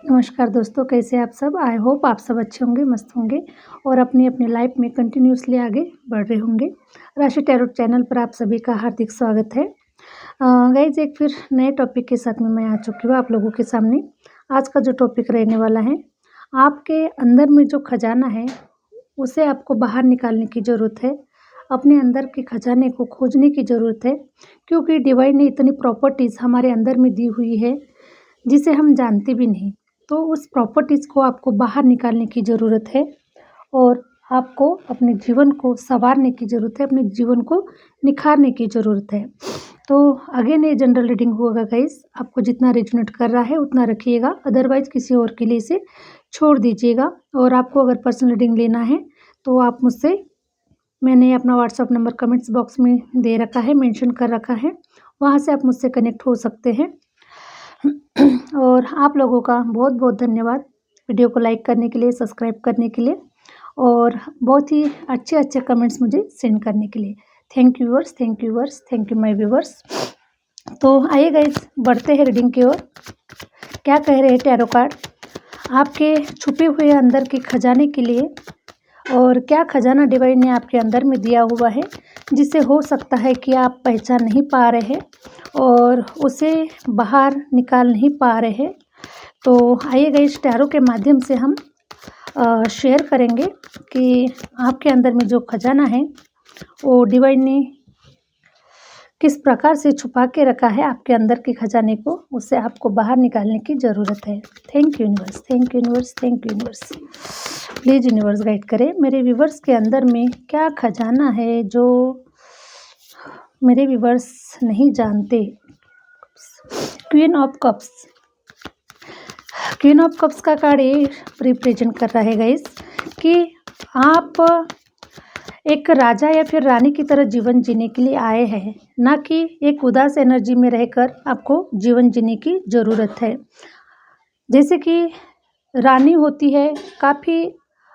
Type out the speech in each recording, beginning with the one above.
नमस्कार दोस्तों, कैसे आप सब। आई होप आप सब अच्छे होंगे, मस्त होंगे और अपनी अपनी लाइफ में कंटिन्यूसली आगे बढ़ रहे होंगे। राशि टैरोट चैनल पर आप सभी का हार्दिक स्वागत है। गाइज एक फिर नए टॉपिक के साथ में मैं आ चुकी हूँ आप लोगों के सामने। आज का जो टॉपिक रहने वाला है, आपके अंदर में जो खजाना है उसे आपको बाहर निकालने की ज़रूरत है। अपने अंदर के खजाने को खोजने की ज़रूरत है, क्योंकि डिवाइन ने इतनी प्रॉपर्टीज़ हमारे अंदर में दी हुई है जिसे हम जानते भी नहीं। तो उस प्रॉपर्टीज़ को आपको बाहर निकालने की ज़रूरत है और आपको अपने जीवन को सँवारने की ज़रूरत है, अपने जीवन को निखारने की ज़रूरत है। तो अगेन ये जनरल रीडिंग होगा गाइस, आपको जितना रेजोनेट कर रहा है उतना रखिएगा, अदरवाइज़ किसी और के लिए इसे छोड़ दीजिएगा। और आपको अगर पर्सनल रीडिंग लेना है तो आप मुझसे, मैंने अपना व्हाट्सअप नंबर कमेंट्स बॉक्स में दे रखा है, मेंशन कर रखा है, वहाँ से आप मुझसे कनेक्ट हो सकते हैं। और आप लोगों का बहुत बहुत धन्यवाद वीडियो को लाइक करने के लिए, सब्सक्राइब करने के लिए और बहुत ही अच्छे अच्छे कमेंट्स मुझे सेंड करने के लिए। Thank you viewers, thank you viewers, thank you my viewers. तो आइए गाइस, बढ़ते हैं रीडिंग की ओर। क्या कह रहे हैं टैरो कार्ड आपके छुपे हुए अंदर के खजाने के लिए, और क्या खजाना डिवाइन ने आपके अंदर में दिया हुआ है जिसे हो सकता है कि आप पहचान नहीं पा रहे हैं और उसे बाहर निकाल नहीं पा रहे हैं। तो आइए गाइस, टैरो के माध्यम से हम शेयर करेंगे कि आपके अंदर में जो खजाना है वो डिवाइन ने किस प्रकार से छुपा के रखा है। आपके अंदर के खजाने को, उससे आपको बाहर निकालने की ज़रूरत है। Thank you universe, thank you universe, thank you universe. Please universe guide करें मेरे व्यूवर्स के अंदर में क्या खजाना है जो मेरे व्यूवर्स नहीं जानते। Queen of cups, queen of cups का कार्ड ये रिप्रेजेंट कर रहा है गाइस कि आप एक राजा या फिर रानी की तरह जीवन जीने के लिए आए हैं, ना कि एक उदास एनर्जी में रहकर आपको जीवन जीने की ज़रूरत है। जैसे कि रानी होती है, काफ़ी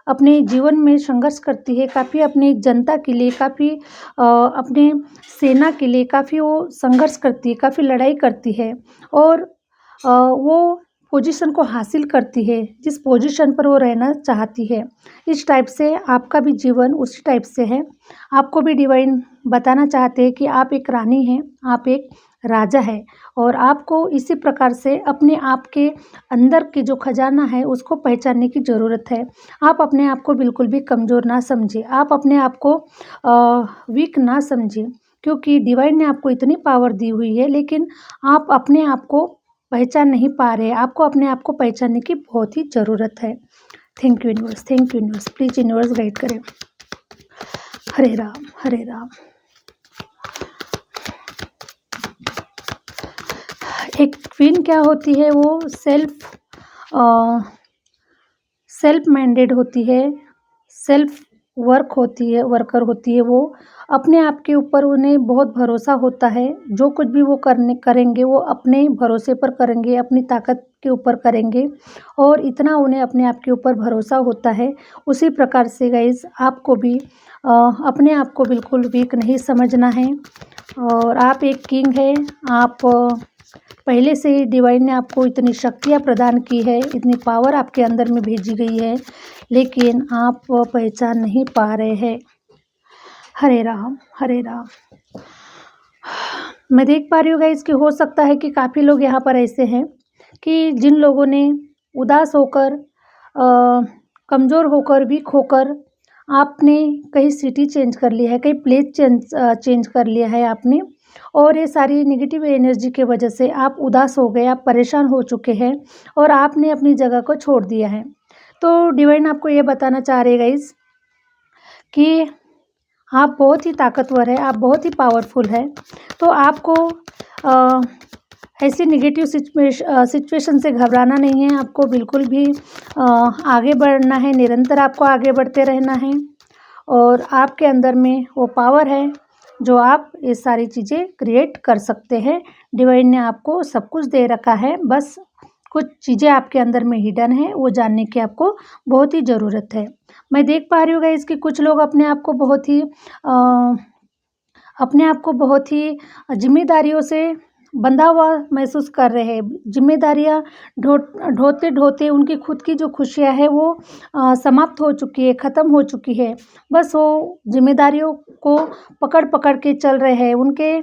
अपने जीवन में संघर्ष करती है, काफ़ी अपनी जनता के लिए, काफ़ी अपने सेना के लिए काफ़ी वो संघर्ष करती है, काफ़ी लड़ाई करती है और वो पोजीशन को हासिल करती है जिस पोजीशन पर वो रहना चाहती है। इस टाइप से आपका भी जीवन उसी टाइप से है। आपको भी डिवाइन बताना चाहते हैं कि आप एक रानी हैं, आप एक राजा है और आपको इसी प्रकार से अपने आप के अंदर के जो खजाना है उसको पहचानने की ज़रूरत है। आप अपने आप को बिल्कुल भी कमज़ोर ना समझें, आप अपने आप को वीक ना समझें, क्योंकि डिवाइन ने आपको इतनी पावर दी हुई है, लेकिन आप अपने आप को पहचान नहीं पा रहे हैं। आपको अपने आप को पहचानने की बहुत ही ज़रूरत है। Thank you universe, thank you universe. Please universe guide करें। हरे राम, हरे राम। एक क्वीन क्या होती है, वो सेल्फ माइंडेड होती है, सेल्फ वर्कर होती है। वो अपने आप के ऊपर उन्हें बहुत भरोसा होता है। जो कुछ भी वो करेंगे वो अपने भरोसे पर करेंगे, अपनी ताकत के ऊपर करेंगे और इतना उन्हें अपने आप के ऊपर भरोसा होता है। उसी प्रकार से गाइस, आपको भी अपने आप को बिल्कुल वीक नहीं समझना है और आप एक किंग है। आप पहले से ही डिवाइन ने आपको इतनी शक्तियाँ प्रदान की है, इतनी पावर आपके अंदर में भेजी गई है, लेकिन आप पहचान नहीं पा रहे हैं। हरे राम, हरे राम। मैं देख पा रही हूँ गाइस कि हो सकता है कि काफ़ी लोग यहाँ पर ऐसे हैं कि जिन लोगों ने उदास होकर, कमज़ोर होकर, वीक होकर आपने कहीं सिटी चेंज कर लिया है, कहीं प्लेस चेंज कर लिया है आपने, और ये सारी नेगेटिव एनर्जी के वजह से आप उदास हो गए, आप परेशान हो चुके हैं और आपने अपनी जगह को छोड़ दिया है। तो डिवाइन आपको ये बताना चाह रहे गाइस कि आप बहुत ही ताकतवर है, आप बहुत ही पावरफुल है। तो आपको ऐसी नेगेटिव सिचुएशन से घबराना नहीं है। आपको बिल्कुल भी आगे बढ़ना है, निरंतर आपको आगे बढ़ते रहना है और आपके अंदर में वो पावर है जो आप ये सारी चीज़ें क्रिएट कर सकते हैं। डिवाइन ने आपको सब कुछ दे रखा है, बस कुछ चीज़ें आपके अंदर में हिडन है, वो जानने की आपको बहुत ही ज़रूरत है। मैं देख पा रही हूँ गाइस कि कुछ लोग अपने आप को बहुत ही जिम्मेदारियों से बंधा हुआ महसूस कर रहे हैं। ज़िम्मेदारियाँ ढोते-ढोते उनकी खुद की जो खुशियाँ हैं वो समाप्त हो चुकी है, ख़त्म हो चुकी है। बस वो ज़िम्मेदारियों को पकड़-पकड़ के चल रहे हैं। उनके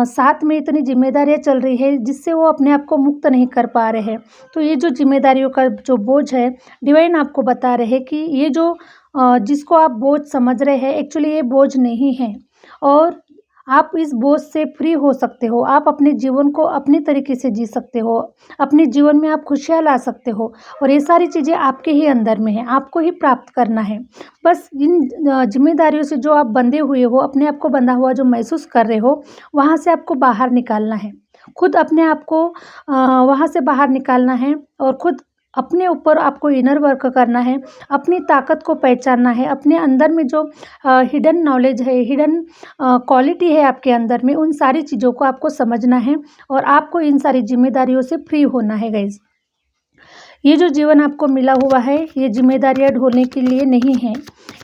साथ में इतनी ज़िम्मेदारियाँ चल रही है जिससे वो अपने आप को मुक्त नहीं कर पा रहे हैं। तो ये जो ज़िम्मेदारियों का जो बोझ है, डिवाइन आपको बता रहे हैं कि ये जो जिसको आप बोझ समझ रहे हैं, एक्चुअली ये बोझ नहीं है और आप इस बोझ से फ्री हो सकते हो। आप अपने जीवन को अपने तरीके से जी सकते हो। अपने जीवन में आप खुशियाँ ला सकते हो और ये सारी चीज़ें आपके ही अंदर में हैं, आपको ही प्राप्त करना है। बस इन ज़िम्मेदारियों से जो आप बंधे हुए हो, अपने आप को बंधा हुआ जो महसूस कर रहे हो, वहाँ से आपको बाहर निकालना है। खुद अपने आप को वहाँ से बाहर निकालना है और खुद अपने ऊपर आपको इनर वर्क करना है, अपनी ताकत को पहचानना है, अपने अंदर में जो हिडन नॉलेज है, हिडन क्वालिटी है आपके अंदर में, उन सारी चीज़ों को आपको समझना है और आपको इन सारी ज़िम्मेदारियों से फ्री होना है गाइज़। ये जो जीवन आपको मिला हुआ है, ये ज़िम्मेदारियाँ ढोने के लिए नहीं है।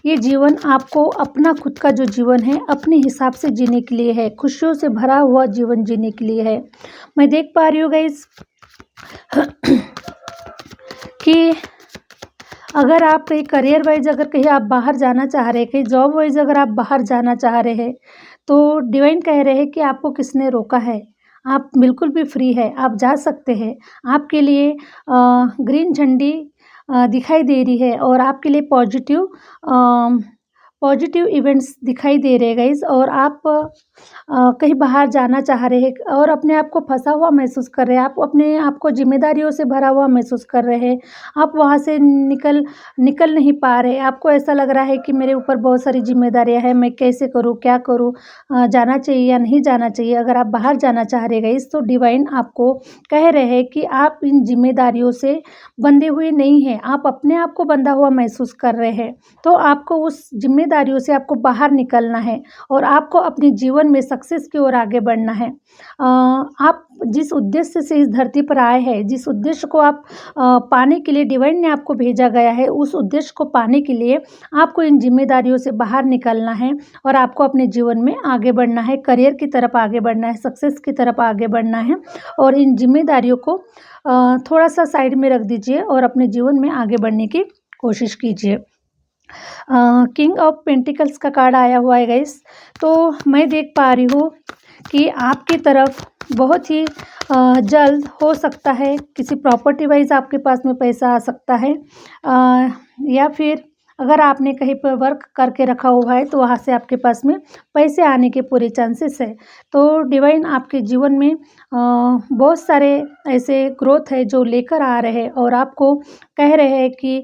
ये जीवन आपको अपना खुद का जो जीवन है, अपने हिसाब से जीने के लिए है, खुशियों से भरा हुआ जीवन जीने के लिए है। मैं देख पा रही हूँ गाइज़ कि अगर आप कहीं करियर वाइज़ अगर कहीं आप बाहर जाना चाह रहे हैं, कहीं जॉब वाइज़ अगर आप बाहर जाना चाह रहे हैं, तो डिवाइन कह रहे हैं कि आपको किसने रोका है? आप बिल्कुल भी फ्री है, आप जा सकते हैं। आपके लिए ग्रीन झंडी दिखाई दे रही है और आपके लिए पॉजिटिव इवेंट्स दिखाई दे रहे हैं गाइज़ और आप कहीं बाहर जाना चाह रहे हैं और अपने आप को फँसा हुआ महसूस कर रहे हैं। आप अपने आप को ज़िम्मेदारियों से भरा हुआ महसूस कर रहे हैं। आप वहाँ से निकल नहीं पा रहे। आपको ऐसा लग रहा है कि मेरे ऊपर बहुत सारी ज़िम्मेदारियाँ हैं, मैं कैसे करूँ, क्या करूँ? जाना चाहिए या नहीं जाना चाहिए? अगर आप बाहर जाना चाह रहे गाइज़ तो डिवाइन आपको कह रहे हैं कि आप इन ज़िम्मेदारियों से बंधे हुए नहीं हैं। आप अपने आप को बंधा हुआ महसूस कर रहे हैं। तो आपको उस ज़िम्मेदारियों से आपको बाहर निकलना है और आपको अपने जीवन में सक्सेस की ओर आगे बढ़ना है। आप जिस उद्देश्य से इस धरती पर आए हैं, जिस उद्देश्य को आप पाने के लिए डिवाइन ने आपको भेजा गया है, उस उद्देश्य को पाने के लिए आपको इन ज़िम्मेदारियों से बाहर निकलना है और आपको अपने जीवन में आगे बढ़ना है, करियर की तरफ आगे बढ़ना है, सक्सेस की तरफ आगे बढ़ना है और इन ज़िम्मेदारियों को थोड़ा-सा साइड में रख दीजिए और अपने जीवन में आगे बढ़ने की कोशिश कीजिए। किंग ऑफ पेंटिकल्स का कार्ड आया हुआ है गाइस, तो मैं देख पा रही हूँ कि आपकी तरफ बहुत ही जल्द हो सकता है किसी प्रॉपर्टी वाइज आपके पास में पैसा आ सकता है या फिर अगर आपने कहीं पर वर्क करके रखा हुआ है तो वहाँ से आपके पास में पैसे आने के पूरे चांसेस है। तो डिवाइन आपके जीवन में बहुत सारे ऐसे ग्रोथ है जो लेकर आ रहे हैं और आपको कह रहे हैं कि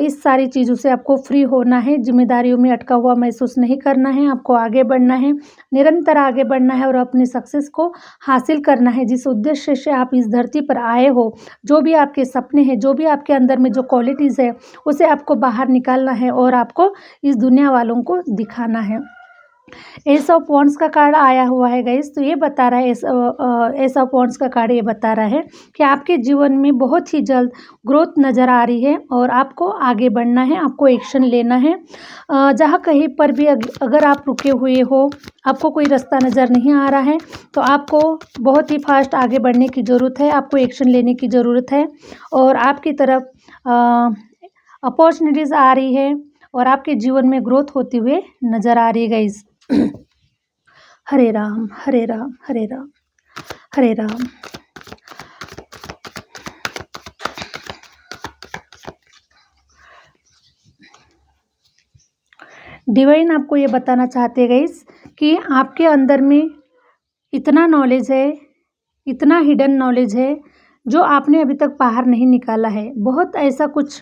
इस सारी चीज़ों से आपको फ्री होना है, ज़िम्मेदारियों में अटका हुआ महसूस नहीं करना है, आपको आगे बढ़ना है, निरंतर आगे बढ़ना है और अपने सक्सेस को हासिल करना है। जिस उद्देश्य से आप इस धरती पर आए हो, जो भी आपके सपने हैं, जो भी आपके अंदर में जो क्वालिटीज़ है, उसे आपको बाहर निकालना है और आपको इस दुनिया वालों को दिखाना है। एस ऑफ वॉन्ड्स का कार्ड आया हुआ है गाइस, तो ये बता रहा है एस ऑफ वॉन्ड्स का कार्ड ये बता रहा है कि आपके जीवन में बहुत ही जल्द ग्रोथ नज़र आ रही है और आपको आगे बढ़ना है, आपको एक्शन लेना है। जहाँ कहीं पर भी अगर आप रुके हुए हो, आपको कोई रास्ता नज़र नहीं आ रहा है, तो आपको बहुत ही फास्ट आगे बढ़ने की ज़रूरत है, आपको एक्शन लेने की ज़रूरत है और आपकी तरफ अपॉर्चुनिटीज़ आ रही है और आपके जीवन में ग्रोथ होते हुए नज़र आ रही है गाइस। हरे राम हरे राम हरे राम हरे राम। डिवाइन आपको ये बताना चाहते हैं गाइस कि आपके अंदर में इतना नॉलेज है, इतना हिडन नॉलेज है जो आपने अभी तक बाहर नहीं निकाला है। बहुत ऐसा कुछ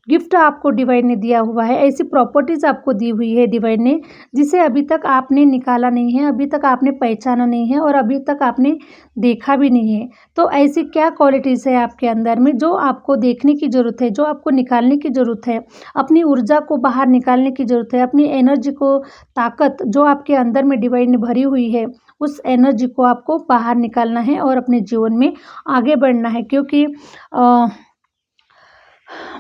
गिफ्ट आपको डिवाइन ने दिया हुआ है, ऐसी प्रॉपर्टीज़ आपको दी हुई है डिवाइन ने, जिसे अभी तक आपने निकाला नहीं है, अभी तक आपने पहचाना नहीं है और अभी तक आपने देखा भी नहीं है। तो ऐसी क्या क्वालिटीज़ है आपके अंदर में जो आपको देखने की ज़रूरत है, जो आपको निकालने की ज़रूरत है, अपनी ऊर्जा को बाहर निकालने की ज़रूरत है, अपनी एनर्जी को, ताकत जो आपके अंदर में डिवाइन ने भरी हुई है, उस एनर्जी को आपको बाहर निकालना है और अपने जीवन में आगे बढ़ना है। क्योंकि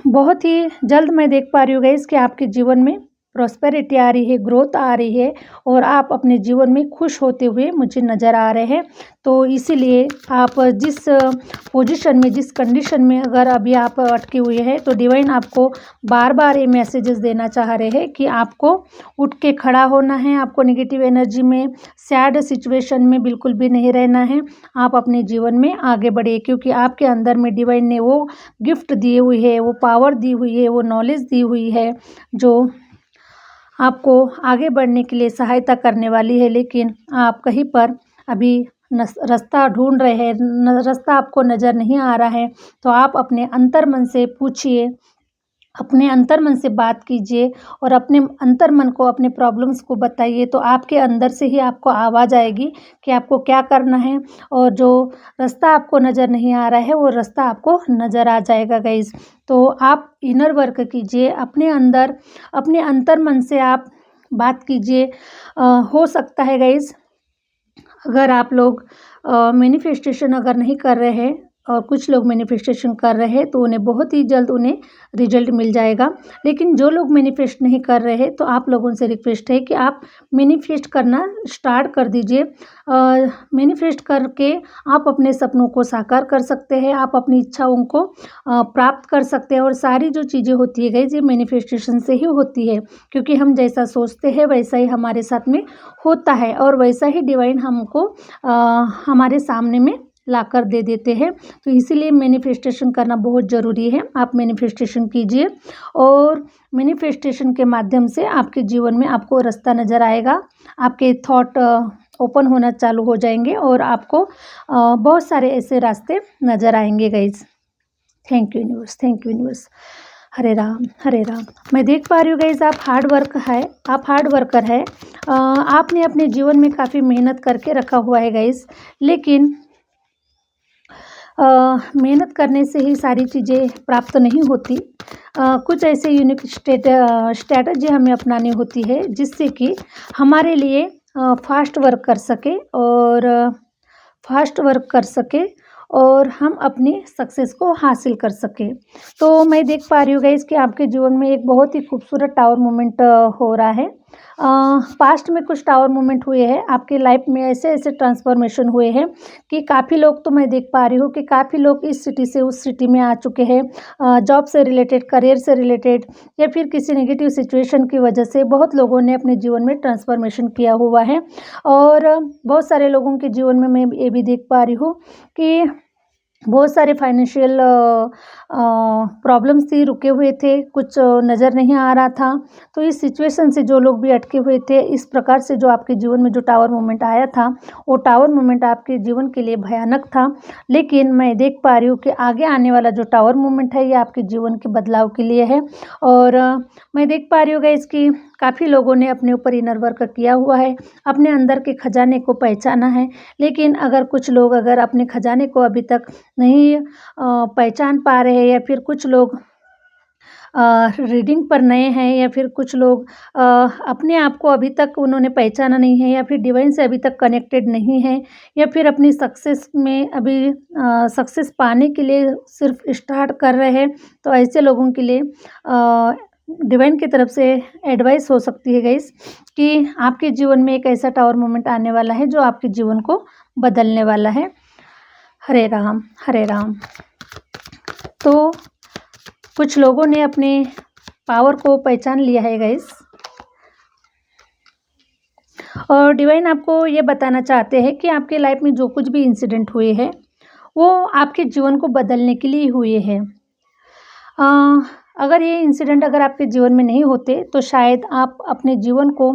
बहुत ही जल्द मैं देख पा रही हूँ गाइस कि आपके जीवन में प्रॉस्पेरिटी आ रही है, ग्रोथ आ रही है और आप अपने जीवन में खुश होते हुए मुझे नज़र आ रहे हैं। तो इसीलिए आप जिस पोजीशन में, जिस कंडीशन में अगर अभी आप अटके हुए हैं, तो डिवाइन आपको बार-बार ये मैसेजेस देना चाह रहे हैं कि आपको उठ के खड़ा होना है, आपको नेगेटिव एनर्जी में, सैड सिचुएशन में बिल्कुल भी नहीं रहना है। आप अपने जीवन में आगे बढ़िए, क्योंकि आपके अंदर में डिवाइन ने वो गिफ्ट दी हुई है, वो पावर दी हुई है, वो नॉलेज दी हुई है जो आपको आगे बढ़ने के लिए सहायता करने वाली है। लेकिन आप कहीं पर अभी रास्ता ढूंढ रहे हैं, रास्ता आपको नज़र नहीं आ रहा है, तो आप अपने अंतर्मन से पूछिए, अपने अंतर्मन से बात कीजिए और अपने अंतर्मन को अपने प्रॉब्लम्स को बताइए। तो आपके अंदर से ही आपको आवाज़ आएगी कि आपको क्या करना है, और जो रास्ता आपको नज़र नहीं आ रहा है वो रास्ता आपको नज़र आ जाएगा गाइज़। तो आप इनर वर्क कीजिए, अपने अंदर, अपने अंतर्मन से आप बात कीजिए। हो सकता है गाइज़, अगर आप लोग मैनिफेस्टेशन अगर नहीं कर रहे हैं और कुछ लोग मैनिफेस्टेशन कर रहे हैं, तो उन्हें बहुत ही जल्द उन्हें रिजल्ट मिल जाएगा। लेकिन जो लोग मैनिफेस्ट नहीं कर रहे हैं, तो आप लोगों से रिक्वेस्ट है कि आप मैनिफेस्ट करना स्टार्ट कर दीजिए। मैनिफेस्ट करके आप अपने सपनों को साकार कर सकते हैं, आप अपनी इच्छाओं को प्राप्त कर सकते हैं। और सारी जो चीज़ें होती है गाइस, ये मैनिफेस्टेशन से ही होती है, क्योंकि हम जैसा सोचते हैं वैसा ही हमारे साथ में होता है, और वैसा ही डिवाइन हमको हमारे सामने में लाकर दे देते हैं। तो इसीलिए मैनिफेस्टेशन करना बहुत ज़रूरी है। आप मैनिफेस्टेशन कीजिए और मैनिफेस्टेशन के माध्यम से आपके जीवन में आपको रास्ता नज़र आएगा, आपके थॉट ओपन होना चालू हो जाएंगे और आपको बहुत सारे ऐसे रास्ते नज़र आएंगे guys. Thank you universe, thank you universe. Hare Ram, Hare Ram. मैं देख पा रही हूँ गाइज, आप हार्ड वर्क है, आप हार्ड वर्कर है। आपने अपने जीवन में काफ़ी मेहनत करके रखा हुआ है गाइज, लेकिन मेहनत करने से ही सारी चीज़ें प्राप्त नहीं होती। कुछ ऐसे यूनिक स्ट्रैटेजी हमें अपनानी होती है जिससे कि हमारे लिए फास्ट वर्क कर सके और फास्ट वर्क कर सके और हम अपनी सक्सेस को हासिल कर सके। तो मैं देख पा रही हूँ गाइस कि आपके जीवन में एक बहुत ही खूबसूरत टावर मोमेंट हो रहा है। पास्ट में कुछ टावर मोमेंट हुए हैं आपकी लाइफ में, ऐसे ऐसे ट्रांसफॉर्मेशन हुए हैं कि काफ़ी लोग, तो मैं देख पा रही हूँ कि काफ़ी लोग इस सिटी से उस सिटी में आ चुके हैं। जॉब से रिलेटेड, करियर से रिलेटेड, या फिर किसी नेगेटिव सिचुएशन की वजह से बहुत लोगों ने अपने जीवन में ट्रांसफॉर्मेशन किया हुआ है। और बहुत सारे लोगों के जीवन में मैं ये भी देख पा रही हूँ कि बहुत सारे फाइनेंशियल प्रॉब्लम्स थी, रुके हुए थे, कुछ नज़र नहीं आ रहा था। तो इस सिचुएशन से जो लोग भी अटके हुए थे, इस प्रकार से जो आपके जीवन में जो टावर मोमेंट आया था, वो टावर मोमेंट आपके जीवन के लिए भयानक था। लेकिन मैं देख पा रही हूँ कि आगे आने वाला जो टावर मोमेंट है, ये आपके जीवन के बदलाव के लिए है। और मैं देख पा रही हूँ गाइस कि काफ़ी लोगों ने अपने ऊपर इनर वर्क किया हुआ है, अपने अंदर के खजाने को पहचाना है। लेकिन अगर कुछ लोग अगर अपने खजाने को अभी तक नहीं पहचान पा रहे हैं, या फिर कुछ लोग रीडिंग पर नए हैं, या फिर कुछ लोग अपने आप को अभी तक उन्होंने पहचाना नहीं है, या फिर डिवाइन से अभी तक कनेक्टेड नहीं है, या फिर अपनी सक्सेस में अभी सक्सेस पाने के लिए सिर्फ स्टार्ट कर रहे हैं, तो ऐसे लोगों के लिए डिवाइन की तरफ से एडवाइस हो सकती है गाइस कि आपके जीवन में एक ऐसा टावर मोमेंट आने वाला है जो आपके जीवन को बदलने वाला है। हरे राम, हरे राम। तो कुछ लोगों ने अपने पावर को पहचान लिया है गाइस, और डिवाइन आपको ये बताना चाहते हैं कि आपके लाइफ में जो कुछ भी इंसिडेंट हुए हैं, वो आपके जीवन को बदलने के लिए हुए हैं। अगर ये इंसिडेंट अगर आपके जीवन में नहीं होते, तो शायद आप अपने जीवन को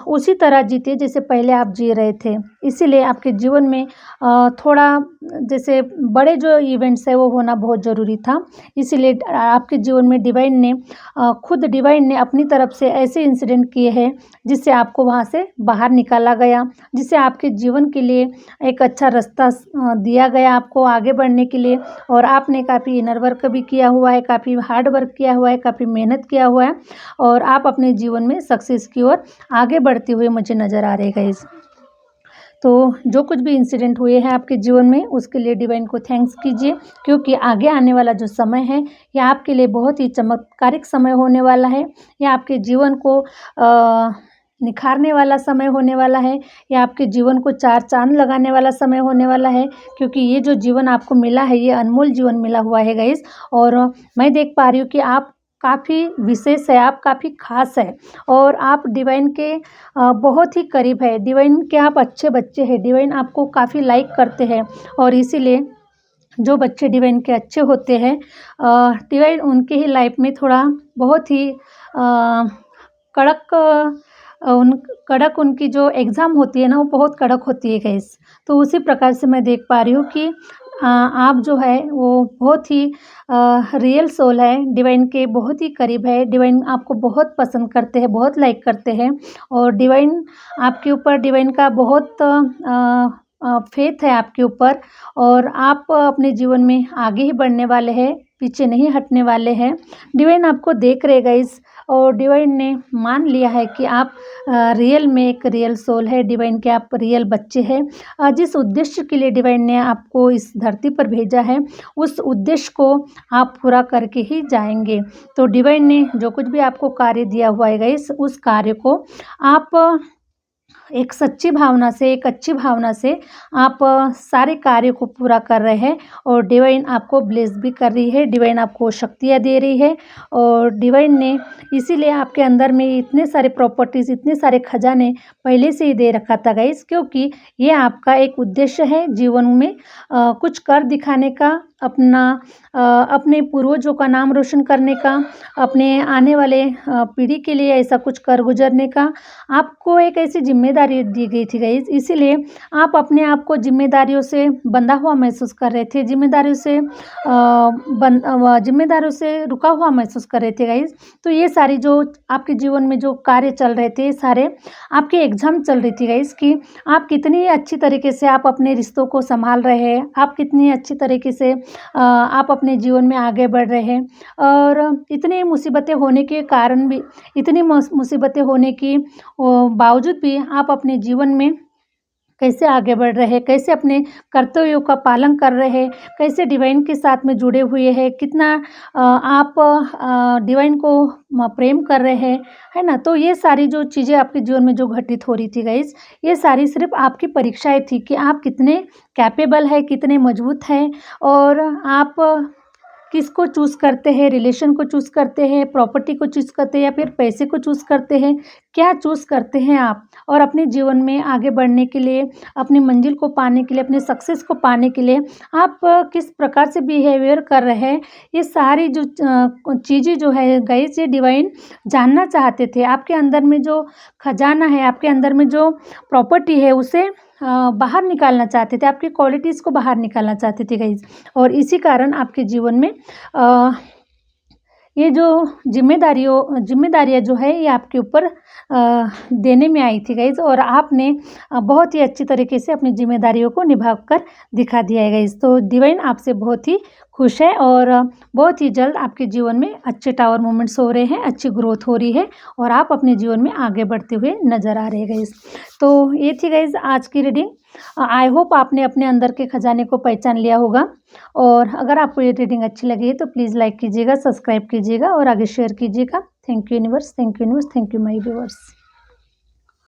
उसी तरह जीते जैसे पहले आप जी रहे थे। इसीलिए आपके जीवन में थोड़ा जैसे बड़े जो इवेंट्स है वो होना बहुत ज़रूरी था। इसीलिए आपके जीवन में डिवाइन ने खुद डिवाइन ने अपनी तरफ से ऐसे इंसिडेंट किए हैं जिससे आपको वहाँ से बाहर निकाला गया, जिससे आपके जीवन के लिए एक अच्छा रास्ता दिया गया आपको आगे बढ़ने के लिए। और आपने काफ़ी इनर वर्क भी किया हुआ है, काफ़ी हार्ड वर्क किया हुआ है, काफ़ी मेहनत किया हुआ है, और आप अपने जीवन में सक्सेस की ओर आगे बढ़ते हुए मुझे नज़र आ रहे हैं गाइस। तो जो कुछ भी इंसिडेंट हुए हैं आपके जीवन में उसके लिए डिवाइन को थैंक्स कीजिए, क्योंकि आगे आने वाला जो समय है ये आपके लिए बहुत ही चमत्कारिक समय होने वाला है। ये आपके जीवन को निखारने वाला समय होने वाला है। ये आपके जीवन को चार चाँद लगाने वाला समय होने वाला है, क्योंकि ये जो जीवन आपको मिला है ये अनमोल जीवन मिला हुआ है गाइस। और मैं देख पा रही हूँ कि आप काफ़ी विशेष है, आप काफ़ी ख़ास है और आप डिवाइन के बहुत ही करीब है। डिवाइन के आप अच्छे बच्चे हैं, डिवाइन आपको काफ़ी लाइक करते हैं और इसीलिए जो बच्चे डिवाइन के अच्छे होते हैं डिवाइन उनके ही लाइफ में थोड़ा बहुत ही कड़क कड़क उनकी जो एग्ज़ाम होती है ना वो बहुत कड़क होती है गाइस। तो उसी प्रकार से मैं देख पा रही हूँ कि आप जो है वो बहुत ही रियल सोल है, डिवाइन के बहुत ही करीब है। डिवाइन आपको बहुत पसंद करते हैं, बहुत लाइक करते हैं और डिवाइन आपके ऊपर, डिवाइन का बहुत फेथ है आपके ऊपर और आप अपने जीवन में आगे ही बढ़ने वाले हैं, पीछे नहीं हटने वाले हैं। डिवाइन आपको देख रहे गाइस और डिवाइन ने मान लिया है कि आप रियल में एक रियल सोल है, डिवाइन के आप रियल बच्चे हैं। जिस उद्देश्य के लिए डिवाइन ने आपको इस धरती पर भेजा है उस उद्देश्य को आप पूरा करके ही जाएंगे। तो डिवाइन ने जो कुछ भी आपको कार्य दिया हुआ है गाइस उस कार्य को आप एक सच्ची भावना से, एक अच्छी भावना से आप सारे कार्य को पूरा कर रहे हैं और डिवाइन आपको ब्लेस भी कर रही है, डिवाइन आपको शक्तियाँ दे रही है और डिवाइन ने इसीलिए आपके अंदर में इतने सारे प्रॉपर्टीज़, इतने सारे खजाने पहले से ही दे रखा था गाइस, क्योंकि ये आपका एक उद्देश्य है जीवन में कुछ कर दिखाने का, अपने पूर्वजों का नाम रोशन करने का, अपने आने वाले पीढ़ी के लिए ऐसा कुछ कर गुजरने का आपको एक ऐसी जिम्मेदारी दी गई थी गाइस। इसीलिए आप अपने आप को जिम्मेदारियों से बंधा हुआ महसूस कर रहे थे, जिम्मेदारियों से रुका हुआ महसूस कर रहे थे गाइस। तो ये सारी जो आपके जीवन में जो कार्य चल रहे थे सारे आपके एग्जाम चल रही थी गाइस कि आप कितनी अच्छी तरीके से आप अपने रिश्तों को संभाल रहे हैं, आप कितनी अच्छी तरीके से आप अपने जीवन में आगे बढ़ रहे हैं और इतनी मुसीबतें होने के कारण भी, इतनी मुसीबतें होने की बावजूद भी आप अपने जीवन में कैसे आगे बढ़ रहे हैं, कैसे अपने कर्तव्यों का पालन कर रहे हैं, कैसे डिवाइन के साथ में जुड़े हुए हैं, कितना आप डिवाइन को प्रेम कर रहे हैं, है ना। तो ये सारी जो चीज़ें आपके जीवन में जो घटित हो रही थी गाइस, ये सारी सिर्फ आपकी परीक्षाएं थी कि आप कितने कैपेबल है, कितने मजबूत हैं और आप किसको चूज़ करते हैं, रिलेशन को चूज़ करते हैं, प्रॉपर्टी को चूज़ करते हैं या फिर पैसे को चूज़ करते हैं, क्या चूज़ करते हैं आप। और अपने जीवन में आगे बढ़ने के लिए, अपनी मंजिल को पाने के लिए, अपने सक्सेस को पाने के लिए आप किस प्रकार से बिहेवियर कर रहे हैं, ये सारी जो चीज़ें जो है गाइस ये डिवाइन जानना चाहते थे। आपके अंदर में जो खजाना है, आपके अंदर में जो प्रॉपर्टी है उसे बाहर निकालना चाहते थे, आपकी क्वालिटीज़ को बाहर निकालना चाहते थे गाइस। और इसी कारण आपके जीवन में ये जो जिम्मेदारियाँ जो है ये आपके ऊपर देने में आई थी गाइस और आपने बहुत ही अच्छी तरीके से अपनी जिम्मेदारियों को निभा कर दिखा दिया है गाइस। तो डिवाइन आपसे बहुत ही खुश है और बहुत ही जल्द आपके जीवन में अच्छे टावर मोमेंट्स हो रहे हैं, अच्छी ग्रोथ हो रही है और आप अपने जीवन में आगे बढ़ते हुए नज़र आ रहे हैं गाइस। तो ये थी गाइस आज की रीडिंग। आई होप आपने अपने अंदर के खजाने को पहचान लिया होगा और अगर आपको ये रीडिंग अच्छी लगी है तो प्लीज़ लाइक कीजिएगा, सब्सक्राइब कीजिएगा और आगे शेयर कीजिएगा। Thank you universe, thank you universe, thank you my viewers.